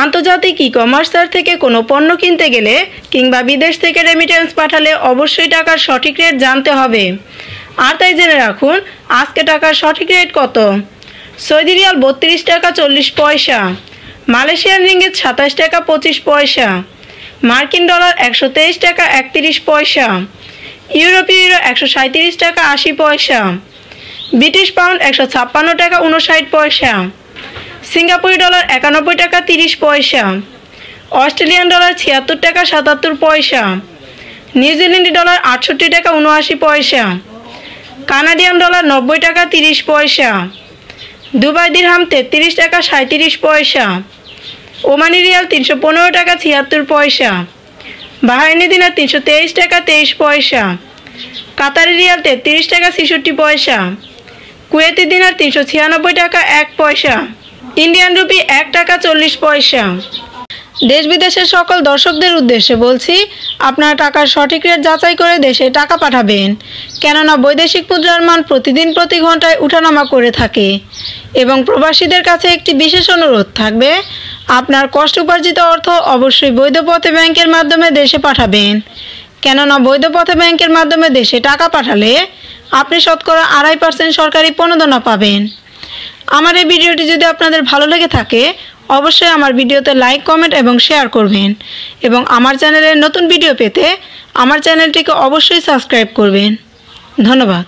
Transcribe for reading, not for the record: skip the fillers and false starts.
আন্তর্জাতিক ই-কমার্সার থেকে কোনো পণ্য কিনতে গেলে কিংবা বিদেশ থেকে রেমিটেন্স পাঠালে অবশ্যই টাকার সঠিক রেট জানতে হবে। আর তাই জেনে রাখুন আজকে টাকার সঠিক রেট কত। সৌদি রিয়াল 32 টাকা 40 পয়সা, মালয়েশিয়ান রিঙ্গিত 27 টাকা 25 পয়সা, মার্কিন ডলার 123 টাকা 31 পয়সা, ইউরোপীয় ইউরো 137 টাকা 80 পয়সা, ব্রিটিশ পাউন্ড 156 টাকা 59 পয়সা, সিঙ্গাপুরি ডলার 91 টাকা 30 পয়সা, অস্ট্রেলিয়ান ডলার 76 টাকা 77 পয়সা, নিউজিল্যান্ডি ডলার 68 টাকা 79 পয়সা, কানাডিয়ান ডলার 90 টাকা 30 পয়সা, দুবাই দিরহাম 33 টাকা 37 পয়সা, ওমানি রিয়াল 315 টাকা 76 পয়সা, বাহারাইনি দিনার 323 টাকা 23 পয়সা, কাতারি রিয়াল 33 টাকা 66 পয়সা, কুয়েতি দিনার 396 টাকা 1 পয়সা, ইন্ডিয়ান রুপি 1 টাকা 40 পয়সা। দেশ বিদেশের সকল দর্শকদের উদ্দেশ্যে বলছি, আপনারা টাকার সঠিক রেট যাচাই করে দেশে টাকা পাঠাবেন, কেননা বৈদেশিক মুদ্রার মান প্রতিদিন প্রতি ঘন্টায় উঠানামা করে থাকে। এবং প্রবাসীদের কাছে একটি বিশেষ অনুরোধ থাকবে, আপনার কষ্ট উপার্জিত অর্থ অবশ্যই বৈধ পথে ব্যাংকের মাধ্যমে দেশে পাঠাবেন, কেননা বৈধ পথে ব্যাংকের মাধ্যমে দেশে টাকা পাঠালে আপনি শতকরা 2.5% সরকারি প্রণোদনা পাবেন। আমার এই ভিডিওটি যদি আপনাদের ভালো লেগে থাকে অবশ্যই আমার ভিডিওতে লাইক, কমেন্ট এবং শেয়ার করবেন এবং আমার চ্যানেলের নতুন ভিডিও পেতে আমার চ্যানেলটিকে অবশ্যই সাবস্ক্রাইব করবেন। ধন্যবাদ।